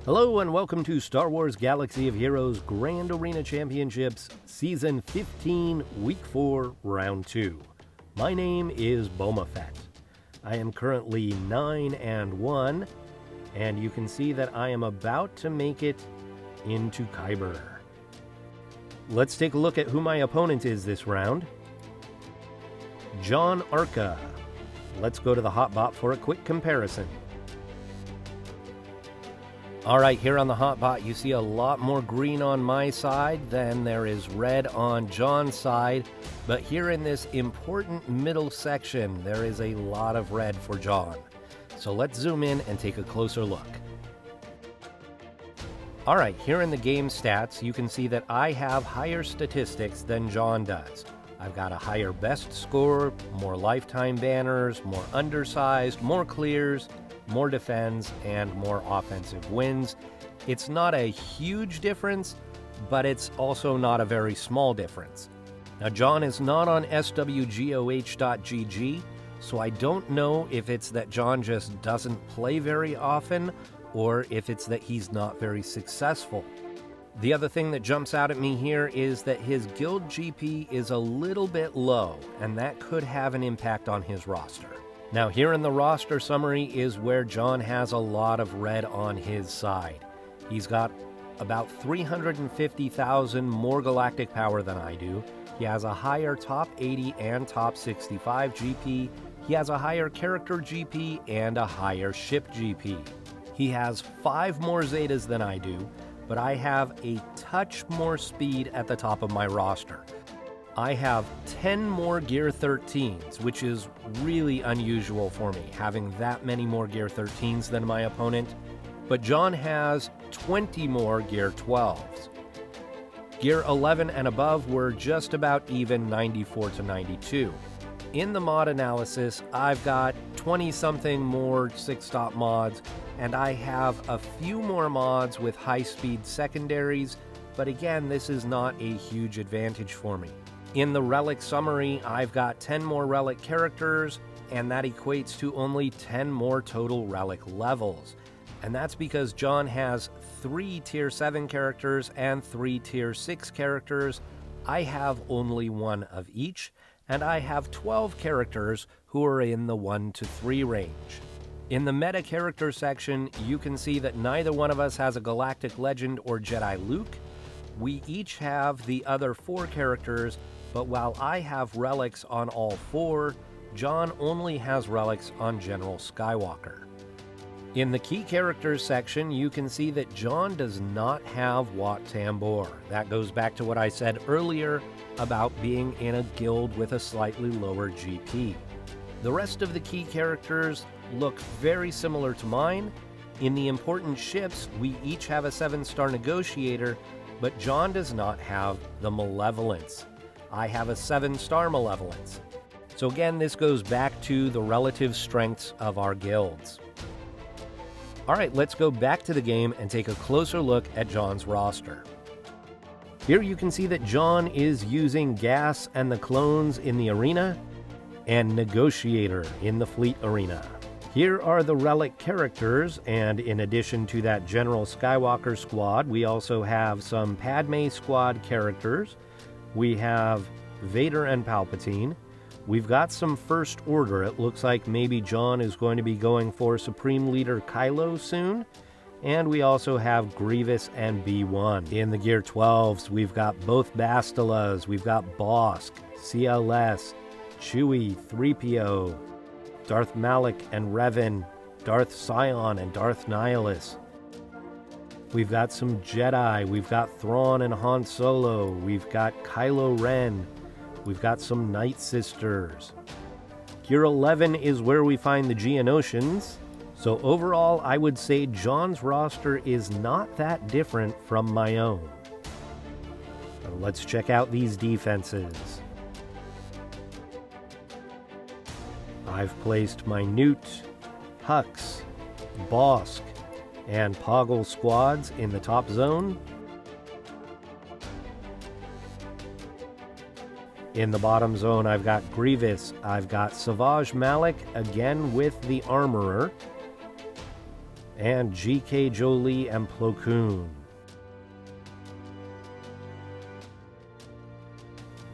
Hello and welcome to Star Wars Galaxy of Heroes Grand Arena Championships Season 15, Week 4, Round 2. My name is Boma Fett. I am currently 9-1, and you can see that I am about to make it into Kyber. Let's take a look at who my opponent is this round. John Arka. Let's go to the hotbot for a quick comparison. Alright, here on the hotbot you see a lot more green on my side than there is red on John's side, but here in this important middle section there is a lot of red for John. So let's zoom in and take a closer look. Alright, here in the game stats you can see that I have higher statistics than John does. I've got a higher best score, more lifetime banners, more undersized, more clears, more defends, and more offensive wins. It's not a huge difference, but it's also not a very small difference. Now, John is not on SWGOH.GG, so I don't know if it's that John just doesn't play very often, or if it's that he's not very successful. The other thing that jumps out at me here is that his guild GP is a little bit low, and that could have an impact on his roster. Now, here in the roster summary is where John has a lot of red on his side. He's got about 350,000 more galactic power than I do. He has a higher top 80 and top 65 GP. He has a higher character GP and a higher ship GP. He has 5 more Zetas than I do, but I have a touch more speed at the top of my roster. I have 10 more Gear 13s, which is really unusual for me, having that many more Gear 13s than my opponent. But John has 20 more Gear 12s. Gear 11 and above were just about even 94 to 92. In the mod analysis, I've got 20-something more 6-stop mods, and I have a few more mods with high-speed secondaries, but again, this is not a huge advantage for me. In the relic summary, I've got 10 more relic characters, and that equates to only 10 more total relic levels. And that's because John has 3 tier 7 characters and 3 tier 6 characters. I have only 1 of each, and I have 12 characters who are in the 1 to 3 range. In the meta character section, you can see that neither one of us has a Galactic Legend or Jedi Luke. We each have the other 4 characters, but while I have relics on all 4, John only has relics on General Skywalker. In the key characters section, you can see that John does not have Wat Tambor. That goes back to what I said earlier about being in a guild with a slightly lower GP. The rest of the key characters look very similar to mine. In the important ships, we each have a 7-star negotiator, but John does not have the Malevolence. I have a 7-star Malevolence. So again, this goes back to the relative strengths of our guilds. Alright, let's go back to the game and take a closer look at John's roster. Here you can see that John is using Gas and the Clones in the arena, and Negotiator in the Fleet arena. Here are the relic characters, and in addition to that General Skywalker squad, we also have some Padme squad characters. We have Vader and Palpatine. We've got some First Order. It looks like maybe John is going to be going for Supreme Leader Kylo soon. And we also have Grievous and B1. In the Gear 12s, we've got both Bastilas. We've got Bosk, CLS, Chewie, 3PO, Darth Malak and Revan, Darth Sion and Darth Nihilus. We've got some Jedi. We've got Thrawn and Han Solo. We've got Kylo Ren. We've got some Night Sisters. Gear 11 is where we find the Geonosians. So overall, I would say John's roster is not that different from my own. So let's check out these defenses. I've placed my Newt, Hux, Bosk, and Poggle squads in the top zone. In the bottom zone, I've got Grievous, I've got Savage Malak, again with the Armorer, and GK Jolie and Plo Koon.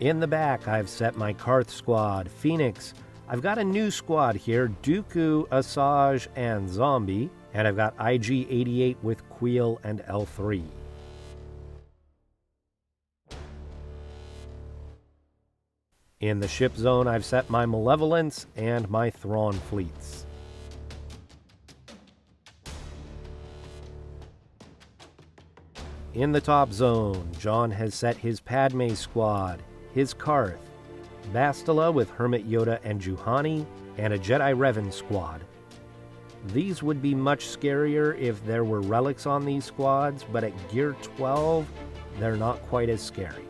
In the back, I've set my Karth squad, Phoenix. I've got a new squad here, Dooku, Asajj, and Zombie, and I've got IG-88 with Queel and L3. In the ship zone, I've set my Malevolence and my Thrawn fleets. In the top zone, John has set his Padme squad, his Karth, Bastila with Hermit Yoda and Juhani, and a Jedi Revan squad. These would be much scarier if there were relics on these squads, but at Gear 12, they're not quite as scary.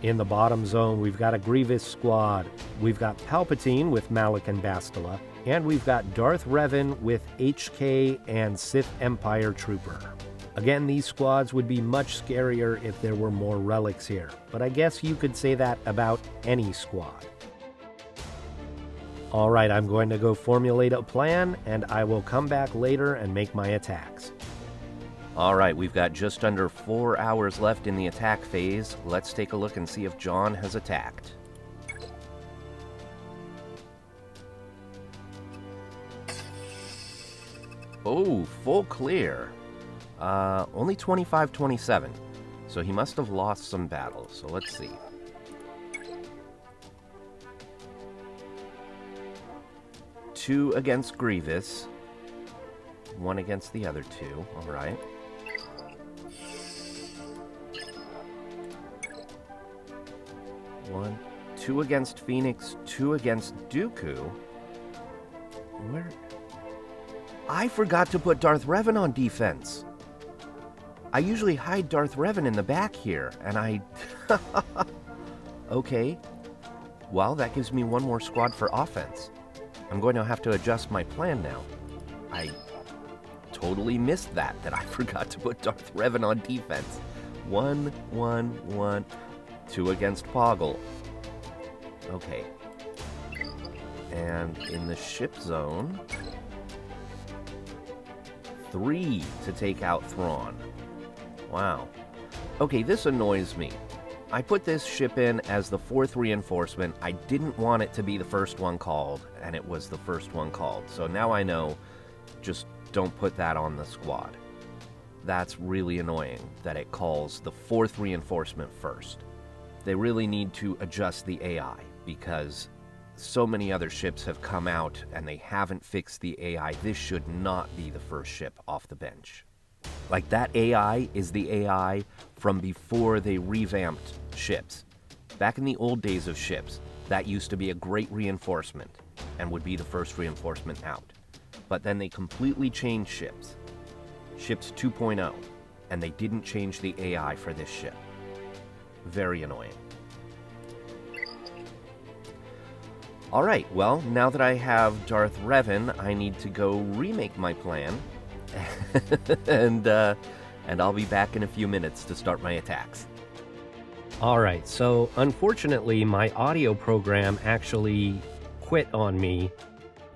In the bottom zone, we've got a Grievous squad, we've got Palpatine with Malak and Bastila, and we've got Darth Revan with HK and Sith Empire Trooper. Again, these squads would be much scarier if there were more relics here, but I guess you could say that about any squad. Alright, I'm going to go formulate a plan, and I will come back later and make my attacks. Alright, we've got just under 4 hours left in the attack phase. Let's take a look and see if John has attacked. Oh, full clear. Only 25-27. So he must have lost some battles. So let's see. Two against Grievous. One against the other two. Alright. Two against Phoenix. Two against Dooku. Where? I forgot to put Darth Revan on defense. I usually hide Darth Revan in the back here, and I... Okay. Well, that gives me one more squad for offense. I'm going to have to adjust my plan now. I totally missed that I forgot to put Darth Revan on defense. 1, 1, 1. 2 against Poggle. Okay. And in the ship zone... 3 to take out Thrawn. Wow. Okay, this annoys me. I put this ship in as the 4th reinforcement. I didn't want it to be the first one called, and it was the first one called. So now I know, just don't put that on the squad. That's really annoying that it calls the 4th reinforcement first. They really need to adjust the AI, because so many other ships have come out and they haven't fixed the AI. This should not be the first ship off the bench. Like, that AI is the AI from before they revamped ships. Back in the old days of ships, that used to be a great reinforcement and would be the first reinforcement out. But then they completely changed ships. Ships 2.0, and they didn't change the AI for this ship. Very annoying. Alright, well, now that I have Darth Revan, I need to go remake my plan. and I'll be back in a few minutes to start my attacks. Alright, so unfortunately my audio program actually quit on me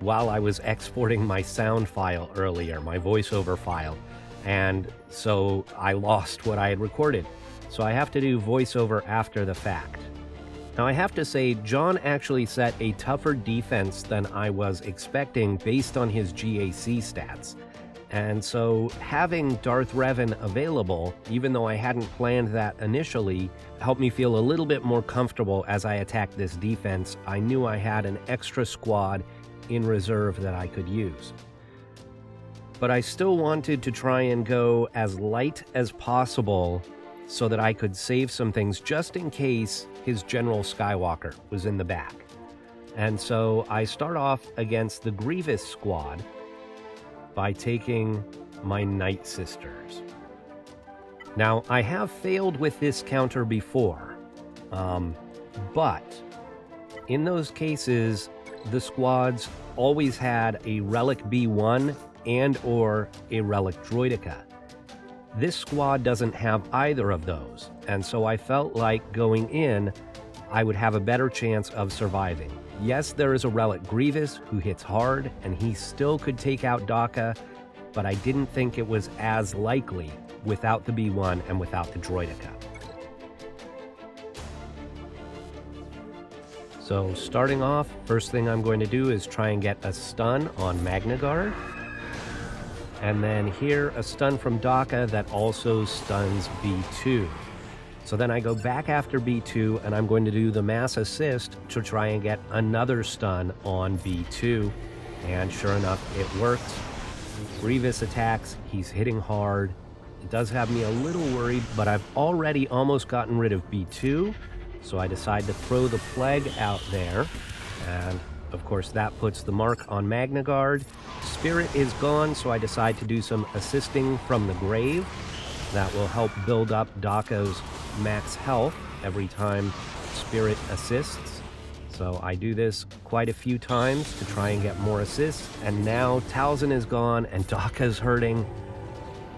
while I was exporting my sound file earlier, my voiceover file, and so I lost what I had recorded. So I have to do voiceover after the fact. Now I have to say, John actually set a tougher defense than I was expecting based on his GAC stats. And so having Darth Revan available, even though I hadn't planned that initially, helped me feel a little bit more comfortable as I attacked this defense. I knew I had an extra squad in reserve that I could use. But I still wanted to try and go as light as possible so that I could save some things just in case his General Skywalker was in the back. And so I start off against the Grievous squad by taking my Night Sisters. Now, I have failed with this counter before, but in those cases, the squads always had a Relic B1 and or a Relic Droideka. This squad doesn't have either of those, and so I felt like going in I would have a better chance of surviving. Yes, there is a relic Grievous who hits hard, and he still could take out Daka, but I didn't think it was as likely without the B1 and without the Droideka. So starting off, first thing I'm going to do is try and get a stun on Magna Guard. And then here, a stun from Daka that also stuns B2. So then I go back after B2, and I'm going to do the mass assist to try and get another stun on B2. And sure enough, it worked. Grievous attacks, he's hitting hard. It does have me a little worried, but I've already almost gotten rid of B2. So I decide to throw the Plague out there. And of course, that puts the mark on Magna Guard. Spirit is gone, so I decide to do some assisting from the grave. That will help build up Daka's max health every time Spirit assists. So I do this quite a few times to try and get more assists. And now Talzin is gone and Daka's hurting.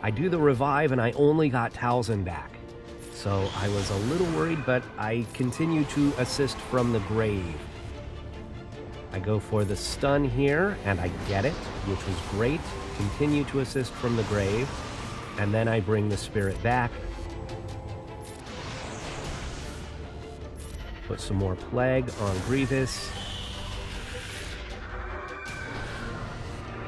I do the revive and I only got Talzin back. So I was a little worried, but I continue to assist from the grave. I go for the stun here, and I get it, which was great. Continue to assist from the grave, and then I bring the Spirit back. Put some more Plague on Grievous.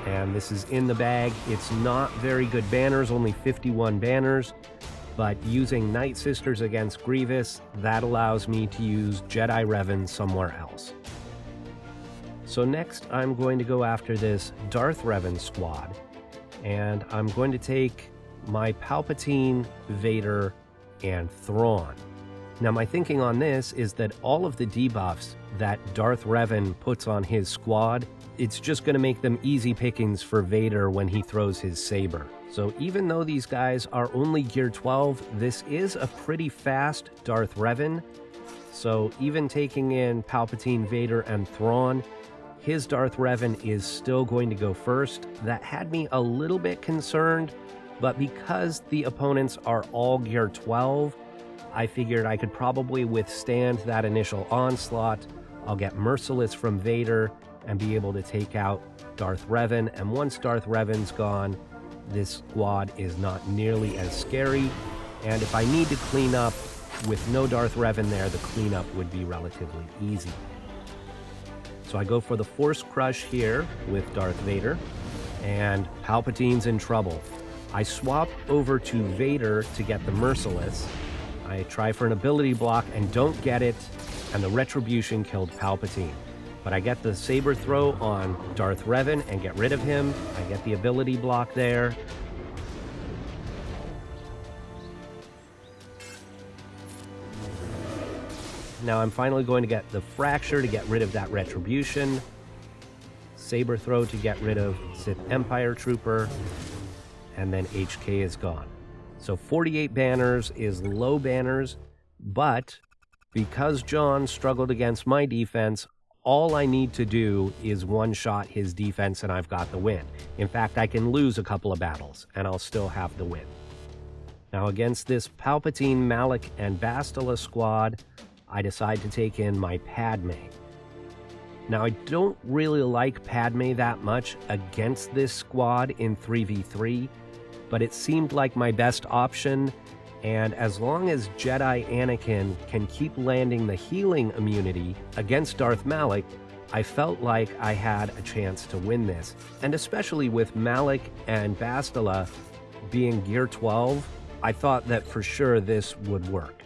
And this is in the bag. It's not very good banners, only 51 banners. But using Night Sisters against Grievous, that allows me to use Jedi Revan somewhere else. So next, I'm going to go after this Darth Revan squad, and I'm going to take my Palpatine, Vader, and Thrawn. Now, my thinking on this is that all of the debuffs that Darth Revan puts on his squad, it's just going to make them easy pickings for Vader when he throws his saber. So even though these guys are only Gear 12, this is a pretty fast Darth Revan. So even taking in Palpatine, Vader, and Thrawn, his Darth Revan is still going to go first. That had me a little bit concerned, but because the opponents are all Gear 12, I figured I could probably withstand that initial onslaught. I'll get Merciless from Vader and be able to take out Darth Revan, and once Darth Revan's gone, this squad is not nearly as scary, and if I need to clean up with no Darth Revan there, the cleanup would be relatively easy. So I go for the Force Crush here with Darth Vader, and Palpatine's in trouble. I swap over to Vader to get the Merciless. I try for an ability block and don't get it, and the Retribution killed Palpatine. But I get the saber throw on Darth Revan and get rid of him. I get the ability block there. Now I'm finally going to get the Fracture to get rid of that Retribution. Saber throw to get rid of Sith Empire Trooper. And then HK is gone. So 48 banners is low banners, but because John struggled against my defense, all I need to do is one-shot his defense and I've got the win. In fact, I can lose a couple of battles and I'll still have the win. Now against this Palpatine, Malak, and Bastila squad, I decide to take in my Padme. Now I don't really like Padme that much against this squad in 3v3, but it seemed like my best option, and as long as Jedi Anakin can keep landing the healing immunity against Darth Malak, I felt like I had a chance to win this. And especially with Malak and Bastila being Gear 12, I thought that for sure this would work.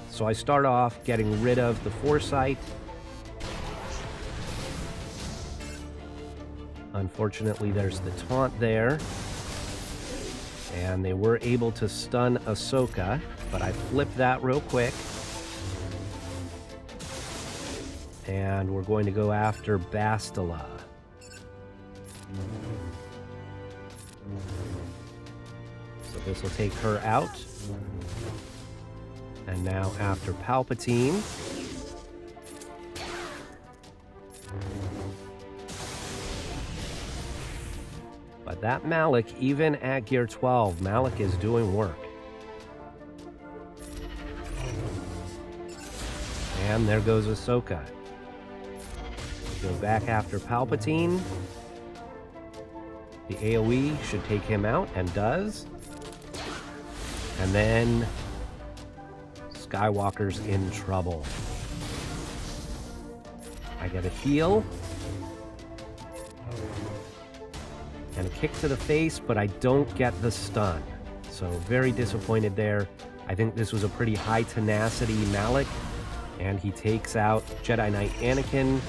So I start off getting rid of the Foresight. Unfortunately, there's the taunt there. And they were able to stun Ahsoka, but I flipped that real quick. And we're going to go after Bastila. So this will take her out. And now after Palpatine. But that Malak, even at Gear 12, Malak is doing work. And there goes Ahsoka. We go back after Palpatine. The AoE should take him out, and does. And then Skywalker's in trouble. I get a heal. And a kick to the face, but I don't get the stun. So very disappointed there. I think this was a pretty high tenacity Malak. And he takes out Jedi Knight Anakin.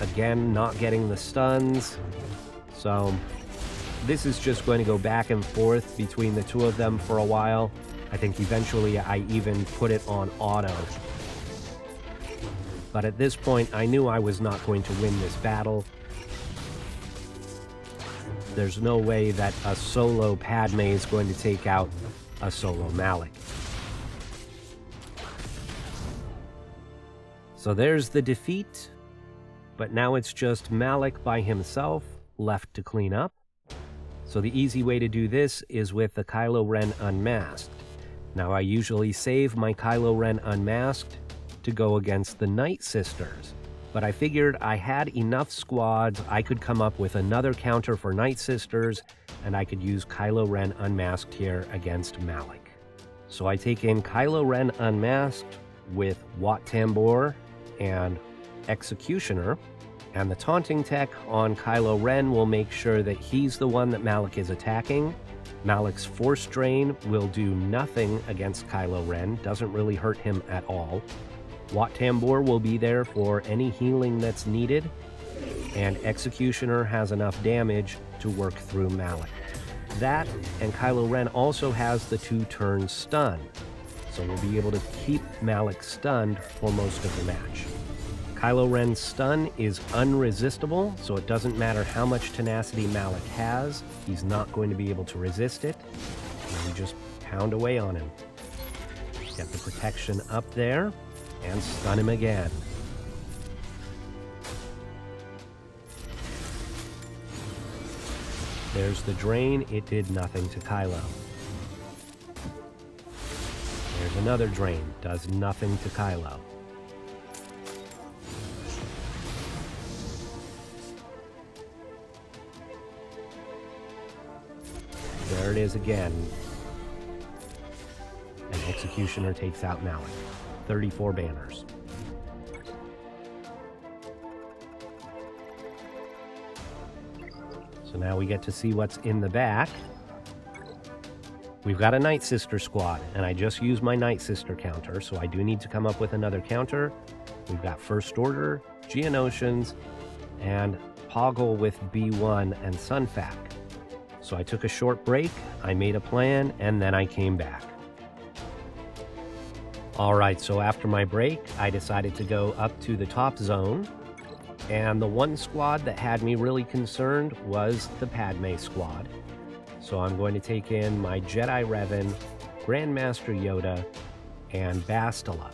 Again, not getting the stuns. So this is just going to go back and forth between the two of them for a while. I think eventually I even put it on auto. But at this point, I knew I was not going to win this battle. There's no way that a solo Padme is going to take out a solo Malak. So there's the defeat, but now it's just Malak by himself left to clean up. So the easy way to do this is with the Kylo Ren Unmasked. Now I usually save my Kylo Ren Unmasked to go against the Night Sisters, but I figured I had enough squads, I could come up with another counter for Night Sisters, and I could use Kylo Ren Unmasked here against Malak. So I take in Kylo Ren Unmasked with Wat Tambor and Executioner, and the taunting tech on Kylo Ren will make sure that he's the one that Malak is attacking. Malak's Force Drain will do nothing against Kylo Ren, doesn't really hurt him at all. Wat Tambor will be there for any healing that's needed, and Executioner has enough damage to work through Malak. That, and Kylo Ren also has the 2-turn stun, so we'll be able to keep Malak stunned for most of the match. Kylo Ren's stun is unresistible, so it doesn't matter how much tenacity Malak has, he's not going to be able to resist it, and we just pound away on him. Get the protection up there, and stun him again. There's the drain, it did nothing to Kylo. There's another drain, does nothing to Kylo. There it is again. And Executioner takes out Malak. 34 banners. So now we get to see what's in the back. We've got a Night Sister squad, and I just used my Night Sister counter, so I do need to come up with another counter. We've got First Order, Geonosians, and Poggle with B1 and Sunfac. So I took a short break, I made a plan, and then I came back. Alright, so after my break, I decided to go up to the top zone, and the one squad that had me really concerned was the Padme squad. So I'm going to take in my Jedi Revan, Grandmaster Yoda, and Bastila.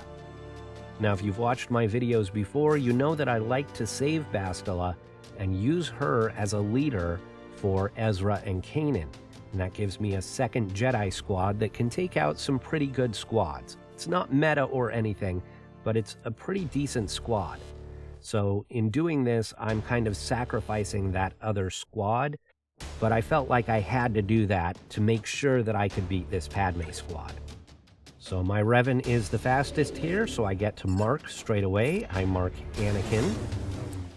Now if you've watched my videos before, you know that I like to save Bastila and use her as a leader for Ezra and Kanan. And that gives me a second Jedi squad that can take out some pretty good squads. It's not meta or anything, but it's a pretty decent squad. So in doing this, I'm kind of sacrificing that other squad, but I felt like I had to do that to make sure that I could beat this Padme squad. So my Revan is the fastest here, so I get to mark straight away. I mark Anakin.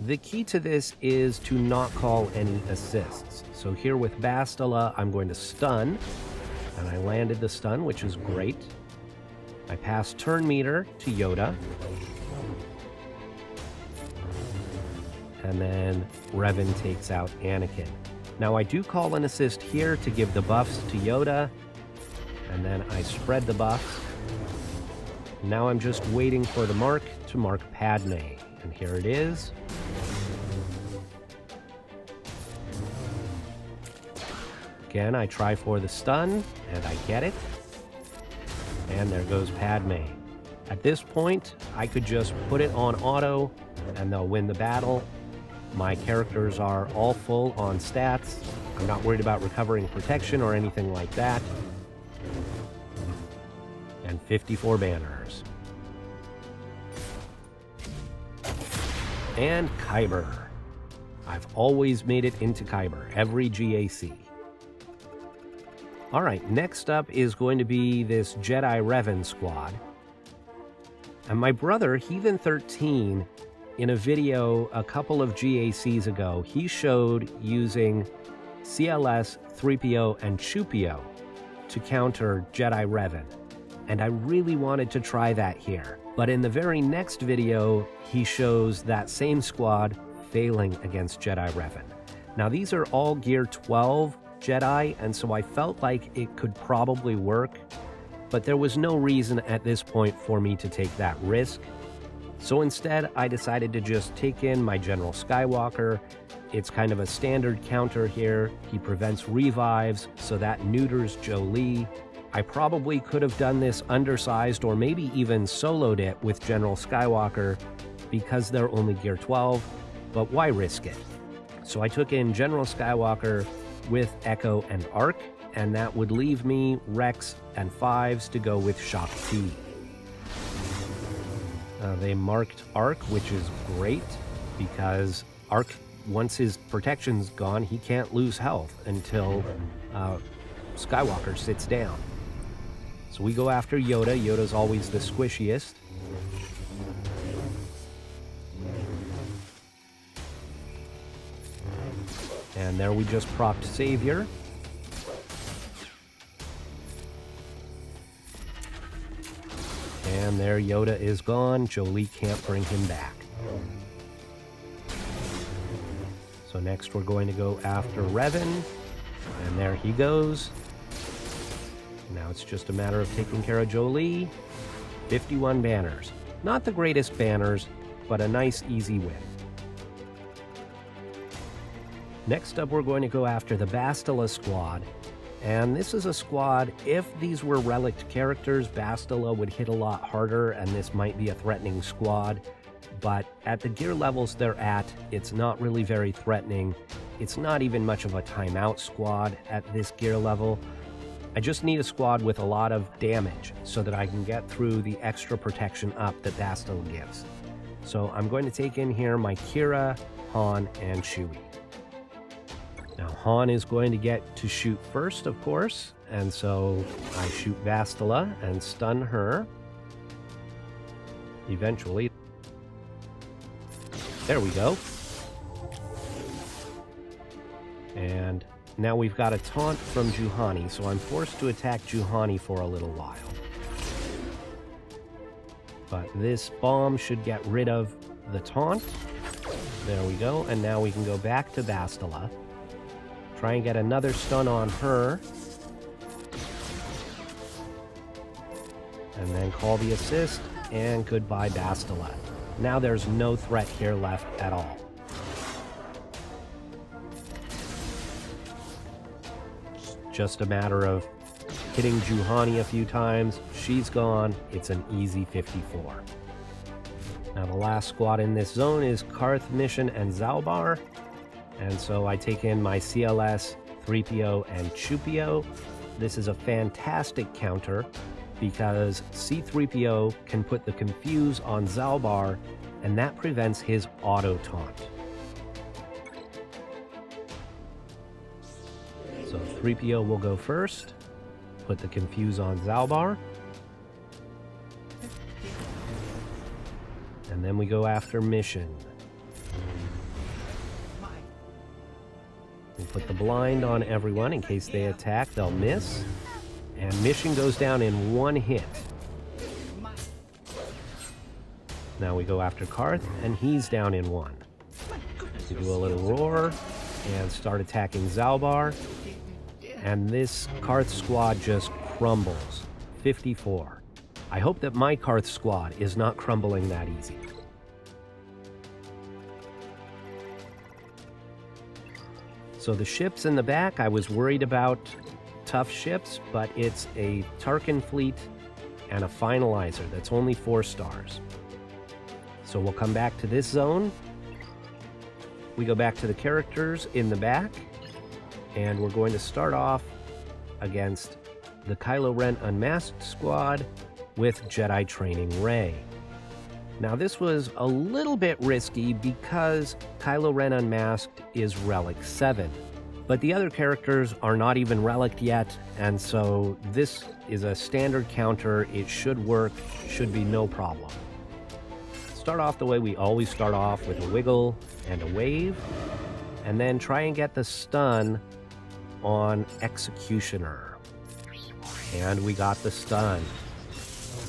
The key to this is to not call any assists. So here with Bastila, I'm going to stun, and I landed the stun, which is great. I pass turn meter to Yoda. And then Revan takes out Anakin. Now I do call an assist here to give the buffs to Yoda. And then I spread the buffs. Now I'm just waiting for the mark to mark Padme. And here it is. Again, I try for the stun, and I get it. And there goes Padme. At this point, I could just put it on auto, and they'll win the battle. My characters are all full on stats. I'm not worried about recovering protection or anything like that. And 54 banners. And Kyber. I've always made it into Kyber, every GAC. Alright, next up is going to be this Jedi Revan squad. And my brother, Heathen13, in a video a couple of GACs ago, he showed using CLS, 3PO, and Chupio to counter Jedi Revan. And I really wanted to try that here. But in the very next video, he shows that same squad failing against Jedi Revan. Now these are all Gear 12 Jedi, and so I felt like it could probably work, but there was no reason at this point for me to take that risk. So instead, I decided to just take in my General Skywalker. It's kind of a standard counter here. He prevents revives, so that neuters Jolee. I probably could have done this undersized or maybe even soloed it with General Skywalker because they're only Gear 12, but why risk it? So I took in General Skywalker with Echo and Ark, and that would leave me Rex and 5s to go with Shock T. They marked Ark, which is great because Ark, once his protection's gone, he can't lose health until Skywalker sits down. So we go after Yoda. Yoda's always the squishiest. And there we just propped Savior. And there Yoda is gone. Jolee can't bring him back. So next we're going to go after Revan. And there he goes. Now it's just a matter of taking care of Jolee. 51 banners. Not the greatest banners, but a nice, easy win. Next up, we're going to go after the Bastila squad. And this is a squad, if these were relict characters, Bastila would hit a lot harder, and this might be a threatening squad. But at the gear levels they're at, it's not really very threatening. It's not even much of a timeout squad at this gear level. I just need a squad with a lot of damage so that I can get through the extra protection up that Bastila gives. So I'm going to take in here my Kira, Han, and Chewie. Now Han is going to get to shoot first, of course, and so I shoot Bastila and stun her. Eventually. There we go. And now we've got a taunt from Juhani, so I'm forced to attack Juhani for a little while. But this bomb should get rid of the taunt. There we go, and now we can go back to Bastila. Try and get another stun on her. And then call the assist, and goodbye Bastila. Now there's no threat here left at all. Just a matter of hitting Juhani a few times. She's gone. It's an easy 54. Now the last squad in this zone is Karth, Mission, and Zalbar. And so I take in my CLS, 3PO, and Chupio. This is a fantastic counter because C-3PO can put the Confuse on Zalbar, and that prevents his auto taunt. So 3PO will go first, put the Confuse on Zalbar, and then we go after Mission. We put the blind on everyone in case they attack, they'll miss. And Mission goes down in one hit. Now we go after Karth, and he's down in one. We do a little roar and start attacking Zalbar. And this Karth squad just crumbles. 54. I hope that my Karth squad is not crumbling that easy. So the ships in the back, I was worried about tough ships, but it's a Tarkin fleet and a finalizer that's only 4 stars. So we'll come back to this zone. We go back to the characters in the back, and we're going to start off against the Kylo Ren Unmasked squad with Jedi Training Rey. Now this was a little bit risky because Kylo Ren Unmasked is Relic 7, but the other characters are not even Relic yet, and so this is a standard counter. It should work, should be no problem. Start off the way we always start off, with a wiggle and a wave, and then try and get the stun on Executioner. And we got the stun.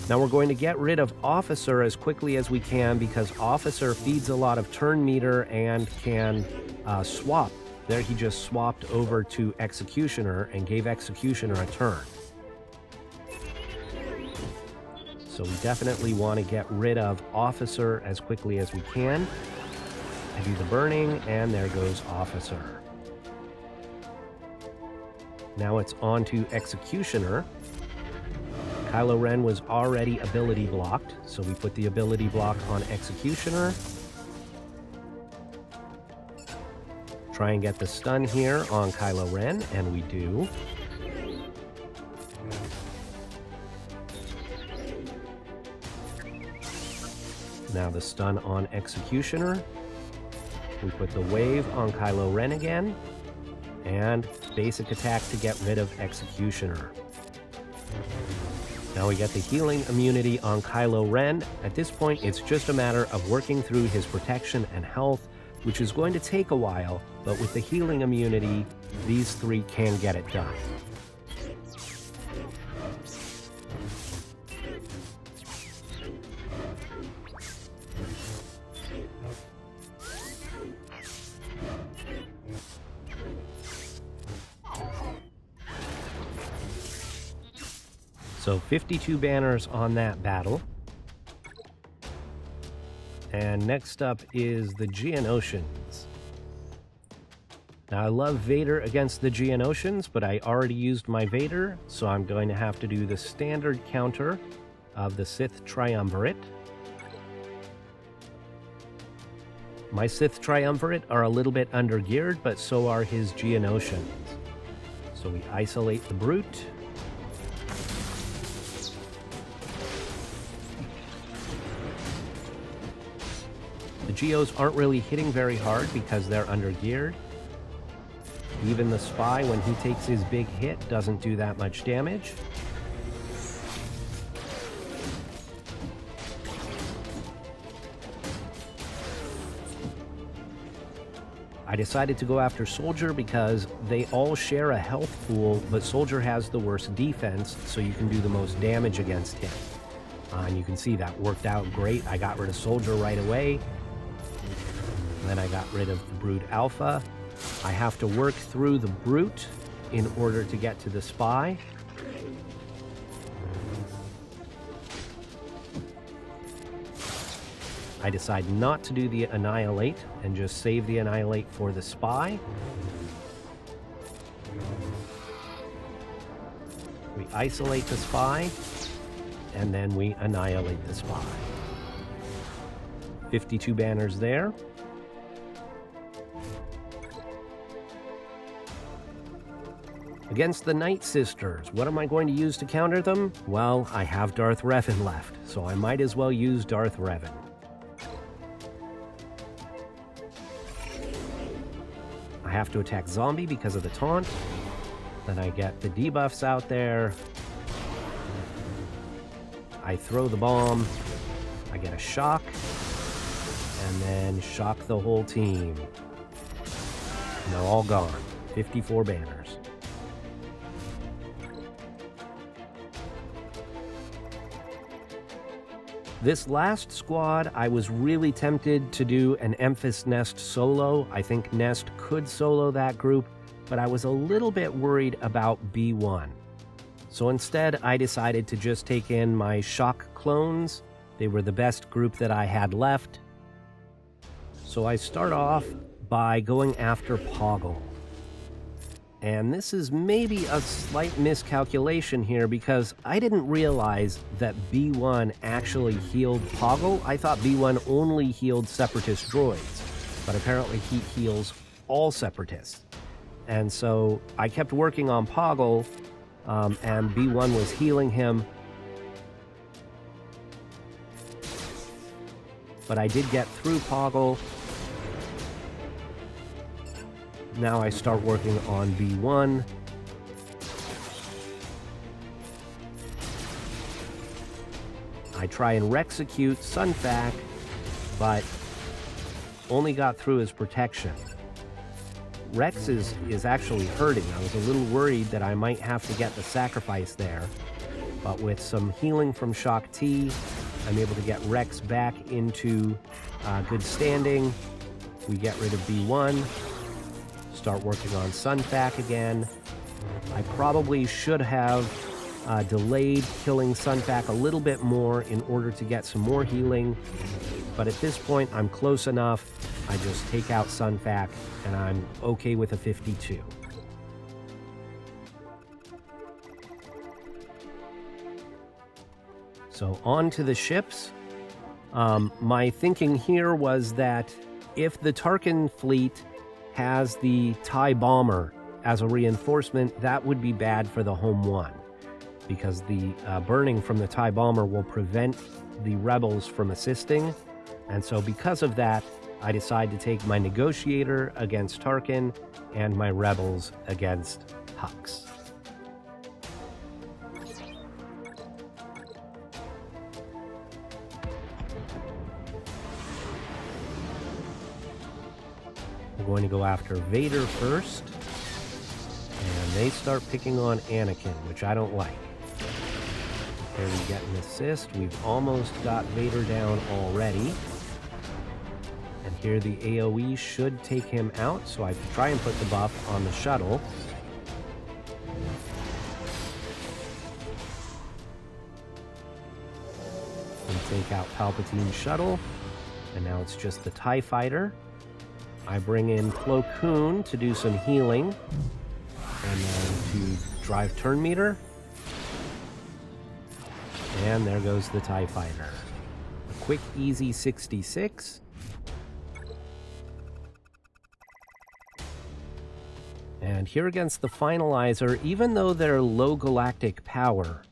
Now we're going to get rid of Officer as quickly as we can because Officer feeds a lot of turn meter and can swap. There he just swapped over to Executioner and gave Executioner a turn. So we definitely want to get rid of Officer as quickly as we can. I do the burning, and there goes Officer. Now it's on to Executioner. Kylo Ren was already ability blocked, so we put the ability block on Executioner. Try and get the stun here on Kylo Ren, and we do. Now the stun on Executioner. We put the wave on Kylo Ren again, and basic attack to get rid of Executioner. Now we get the healing immunity on Kylo Ren. At this point, it's just a matter of working through his protection and health, which is going to take a while, but with the healing immunity, these three can get it done. So 52 banners on that battle. And next up is the Geonosians. Now I love Vader against the Geonosians, but I already used my Vader, so I'm going to have to do the standard counter of the Sith Triumvirate. My Sith Triumvirate are a little bit undergeared, but so are his Geonosians. So we isolate the Brute. The Geos aren't really hitting very hard because they're undergeared. Even the Spy, when he takes his big hit, doesn't do that much damage. I decided to go after Soldier because they all share a health pool, but Soldier has the worst defense, so you can do the most damage against him. And you can see that worked out great. I got rid of Soldier right away. Then I got rid of the Brood Alpha. I have to work through the Brute in order to get to the Spy. I decide not to do the Annihilate and just save the Annihilate for the Spy. We isolate the Spy, and then we annihilate the Spy. 52 banners there. Against the Night Sisters, what am I going to use to counter them? Well, I have Darth Revan left, so I might as well use Darth Revan. I have to attack Zombie because of the taunt. Then I get the debuffs out there. I throw the bomb. I get a shock. And then shock the whole team. And they're all gone. 54 banners. This last squad, I was really tempted to do an Emphas Nest solo. I think Nest could solo that group, but I was a little bit worried about B1. So instead, I decided to just take in my Shock clones. They were the best group that I had left. So I start off by going after Poggle. And this is maybe a slight miscalculation here because I didn't realize that B1 actually healed Poggle. I thought B1 only healed Separatist droids, but apparently he heals all Separatists. And so I kept working on Poggle, and B1 was healing him. but I did get through Poggle. Now I start working on B1. I try and Rexecute Sunfac, but only got through his protection. Rex is actually hurting. I was a little worried that I might have to get the sacrifice there, but with some healing from Shock T, I'm able to get Rex back into good standing. We get rid of B1, start working on Sunfac again. I probably should have delayed killing Sunfac a little bit more in order to get some more healing, but at this point I'm close enough. I just take out Sunfac and I'm okay with a 52. So on to the ships. My thinking here was that if the Tarkin fleet has the TIE bomber as a reinforcement, that would be bad for the home one, because the burning from the TIE bomber will prevent the rebels from assisting. And so because of that, I decide to take my negotiator against Tarkin and my rebels against Hux. We're going to go after Vader first, and they start picking on Anakin, which I don't like. There we get an assist. We've almost got Vader down already. And here the AoE should take him out, so I try and put the buff on the shuttle. And take out Palpatine's shuttle. And now it's just the TIE fighter. I bring in Plo Koon to do some healing. And then to drive turn meter. And there goes the TIE fighter. A quick, easy 66. And here against the Finalizer, even though they're low galactic power,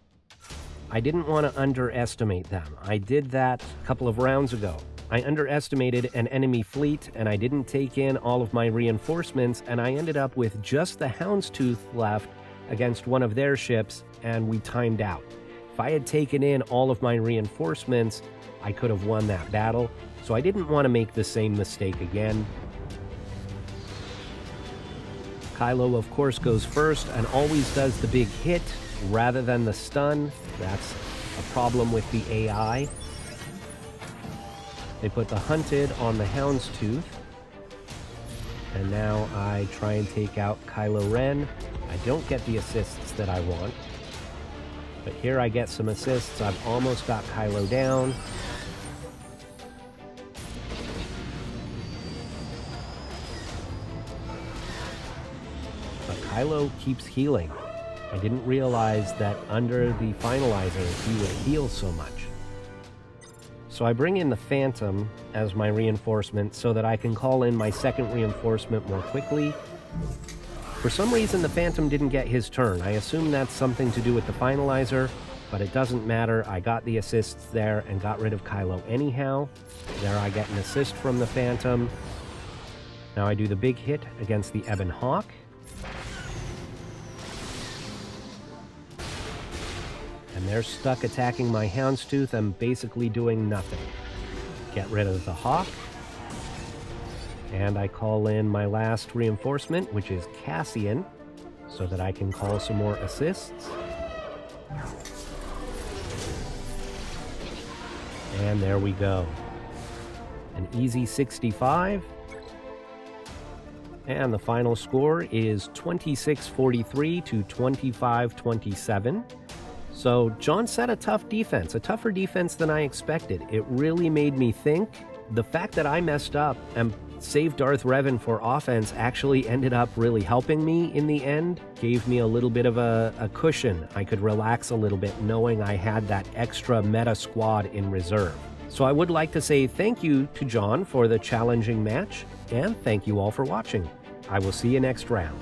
I didn't want to underestimate them. I did that a couple of rounds ago. I underestimated an enemy fleet, and I didn't take in all of my reinforcements, and I ended up with just the Houndstooth left against one of their ships, and we timed out. If I had taken in all of my reinforcements, I could have won that battle, so I didn't want to make the same mistake again. Kylo, of course, goes first and always does the big hit rather than the stun. That's a problem with the AI. They put the Hunted on the Houndstooth. And now I try and take out Kylo Ren. I don't get the assists that I want. But here I get some assists. I've almost got Kylo down. Kylo keeps healing. I didn't realize that under the Finalizer he would heal so much. So I bring in the Phantom as my reinforcement so that I can call in my second reinforcement more quickly. For some reason the Phantom didn't get his turn. I assume that's something to do with the Finalizer, but it doesn't matter. I got the assists there and got rid of Kylo anyhow. There I get an assist from the Phantom. Now I do the big hit against the Ebon Hawk. And they're stuck attacking my Houndstooth and basically doing nothing. Get rid of the Hawk. And I call in my last reinforcement, which is Cassian, so that I can call some more assists. And there we go. An easy 65. And the final score is 26-43 to 25-27. So John set a tough defense, a tougher defense than I expected. It really made me think. The fact that I messed up and saved Darth Revan for offense actually ended up really helping me in the end. Gave me a little bit of a cushion. I could relax a little bit knowing I had that extra meta squad in reserve. So I would like to say thank you to John for the challenging match, and thank you all for watching. I will see you next round.